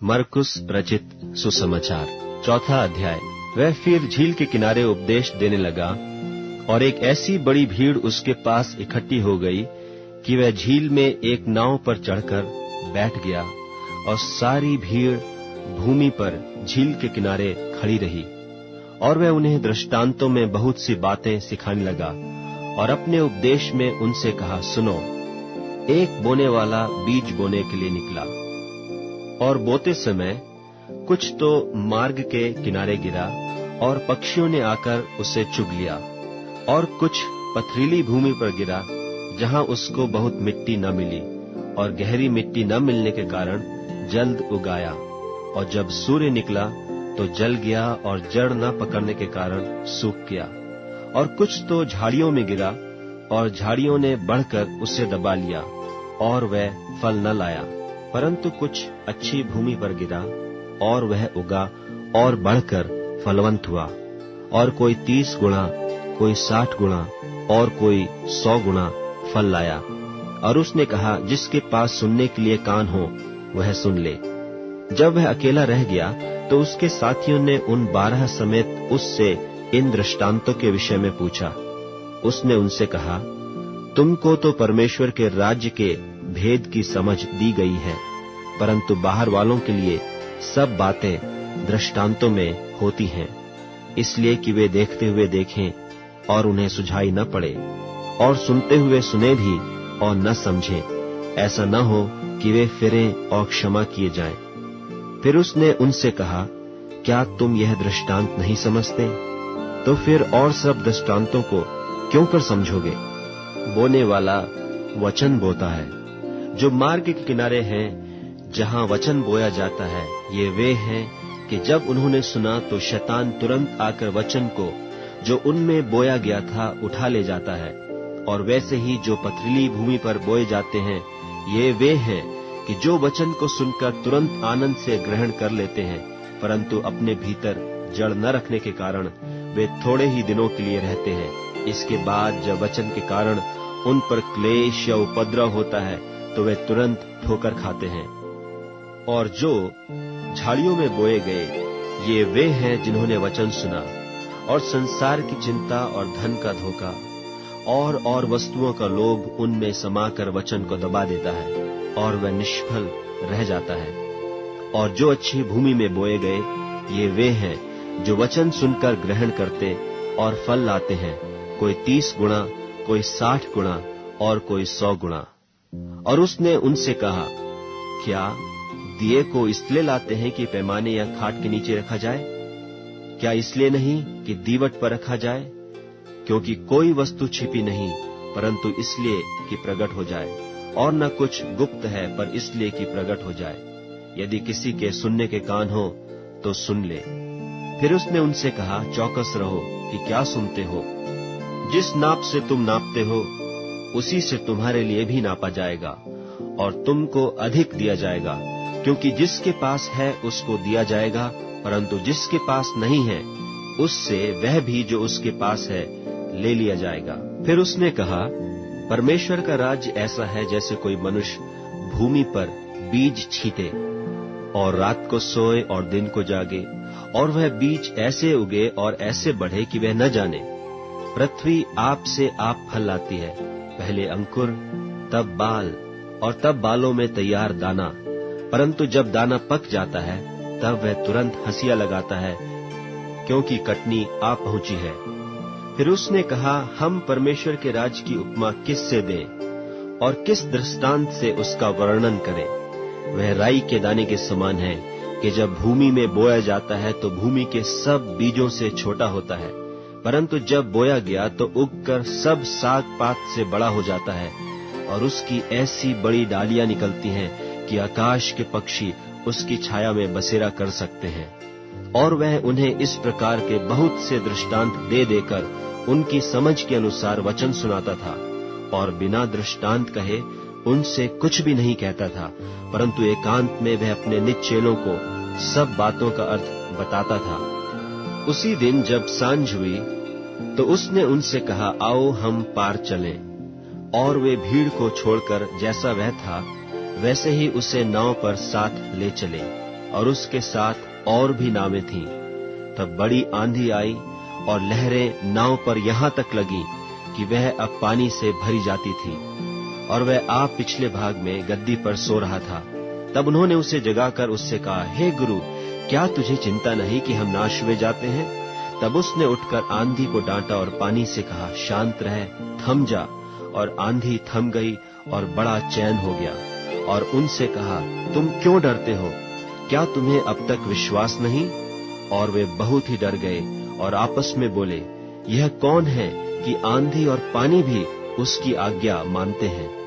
मरकुस रचित सुसमाचार 4 अध्याय। वह फिर झील के किनारे उपदेश देने लगा और एक ऐसी बड़ी भीड़ उसके पास इकट्ठी हो गई कि वह झील में एक नाव पर चढ़कर बैठ गया और सारी भीड़ भूमि पर झील के किनारे खड़ी रही। और वह उन्हें दृष्टांतों में बहुत सी बातें सिखाने लगा और अपने उपदेश में उनसे कहा, सुनो, एक बोने वाला बीज बोने के लिए निकला और बोते समय कुछ तो मार्ग के किनारे गिरा और पक्षियों ने आकर उसे चुग लिया, और कुछ पथरीली भूमि पर गिरा जहां उसको बहुत मिट्टी न मिली, और गहरी मिट्टी न मिलने के कारण जल्द उगाया, और जब सूर्य निकला तो जल गया और जड़ न पकड़ने के कारण सूख गया। और कुछ तो झाड़ियों में गिरा और झाड़ियों ने बढ़कर उसे दबा लिया और वह फल न लाया। परंतु कुछ अच्छी भूमि पर गिरा और वह उगा और बढ़कर फलवंत हुआ, और कोई 30 गुणा, कोई 60 गुणा और कोई 100 गुणा फल लाया। और उसने कहा, जिसके पास सुनने के लिए कान हो वह सुन ले। जब वह अकेला रह गया तो उसके साथियों ने उन 12 समेत उससे इन दृष्टांतों के विषय में पूछा। उसने उनसे कहा, तुमको तो परमेश्वर के राज्य के भेद की समझ दी गई है, परंतु बाहर वालों के लिए सब बातें दृष्टांतों में होती हैं, इसलिए कि वे देखते हुए देखें और उन्हें सुझाई न पड़े, और सुनते हुए सुने भी और न समझें, ऐसा न हो कि वे फिरें और क्षमा किए जाएं। फिर उसने उनसे कहा, क्या तुम यह दृष्टांत नहीं समझते? तो फिर और सब दृष्टांतों को क्यों कर समझोगे? बोने वाला वचन बोता है। जो मार्ग के किनारे हैं, जहां वचन बोया जाता है, ये वे हैं कि जब उन्होंने सुना तो शैतान तुरंत आकर वचन को जो उनमें बोया गया था उठा ले जाता है। और वैसे ही जो पथरीली भूमि पर बोए जाते हैं, ये वे हैं कि जो वचन को सुनकर तुरंत आनंद से ग्रहण कर लेते हैं, परंतु अपने भीतर जड़ न रखने के कारण वे थोड़े ही दिनों के लिए रहते हैं। इसके बाद जब वचन के कारण उन पर क्लेश या उपद्रव होता है तो वे तुरंत ठोकर खाते हैं। और जो झाड़ियों में बोए गए, ये वे हैं जिन्होंने वचन सुना और संसार की चिंता और धन का धोखा और वस्तुओं का लोभ उनमें समाकर वचन को दबा देता है और वह निष्फल रह जाता है। और जो अच्छी भूमि में बोए गए, ये वे हैं जो वचन सुनकर ग्रहण करते और फल लाते हैं, कोई 30 गुणा, कोई 60 गुणा और कोई 100 गुणा। और उसने उनसे कहा, क्या दिए को इसलिए लाते हैं कि पैमाने या खाट के नीचे रखा जाए? क्या इसलिए नहीं कि दीवट पर रखा जाए? क्योंकि कोई वस्तु छिपी नहीं, परंतु इसलिए कि प्रकट हो जाए, और न कुछ गुप्त है पर इसलिए कि प्रकट हो जाए। यदि किसी के सुनने के कान हो तो सुन ले। फिर उसने उनसे कहा, चौकस रहो कि क्या सुनते हो। जिस नाप से तुम नापते हो, उसी से तुम्हारे लिए भी नापा जाएगा, और तुमको अधिक दिया जाएगा। क्योंकि जिसके पास है उसको दिया जाएगा, परंतु जिसके पास नहीं है, उससे वह भी जो उसके पास है ले लिया जाएगा। फिर उसने कहा, परमेश्वर का राज्य ऐसा है जैसे कोई मनुष्य भूमि पर बीज छींटे और रात को सोए और दिन को जागे, और वह बीज ऐसे उगे और ऐसे बढ़े कि वह न जाने। पृथ्वी आप से आप फल लाती है, पहले अंकुर, तब बाल, और तब बालों में तैयार दाना। परंतु जब दाना पक जाता है तब वह तुरंत हंसिया लगाता है, क्योंकि कटनी आ पहुंची है। फिर उसने कहा, हम परमेश्वर के राज्य की उपमा किस से दें और किस दृष्टांत से उसका वर्णन करें? वह राई के दाने के समान है कि जब भूमि में बोया जाता है तो भूमि के सब बीजों से छोटा होता है, परंतु जब बोया गया तो उगकर सब साग पात से बड़ा हो जाता है, और उसकी ऐसी बड़ी डालियां निकलती हैं कि आकाश के पक्षी उसकी छाया में बसेरा कर सकते हैं। और वह उन्हें इस प्रकार के बहुत से दृष्टांत दे देकर उनकी समझ के अनुसार वचन सुनाता था, और बिना दृष्टांत कहे उनसे कुछ भी नहीं कहता था, परंतु एकांत में वह अपने निज चेलों को सब बातों का अर्थ बताता था। उसी दिन जब सांझ हुई तो उसने उनसे कहा, आओ हम पार चलें। और वे भीड़ को छोड़कर जैसा वह था वैसे ही उसे नाव पर साथ ले चले। और उसके साथ और भी नावें थीं। तब बड़ी आंधी आई और लहरें नाव पर यहां तक लगी कि वह अब पानी से भरी जाती थी, और वह आप पिछले भाग में गद्दी पर सो रहा था। तब उन्होंने उसे जगाकर उससे कहा, हे गुरु, क्या तुझे चिंता नहीं कि हम नाश हुए जाते हैं? तब उसने उठकर आंधी को डांटा और पानी से कहा, शांत रह, थम जा। और आंधी थम गई और बड़ा चैन हो गया। और उनसे कहा, तुम क्यों डरते हो? क्या तुम्हें अब तक विश्वास नहीं? और वे बहुत ही डर गए और आपस में बोले, यह कौन है कि आंधी और पानी भी उसकी आज्ञा मानते हैं?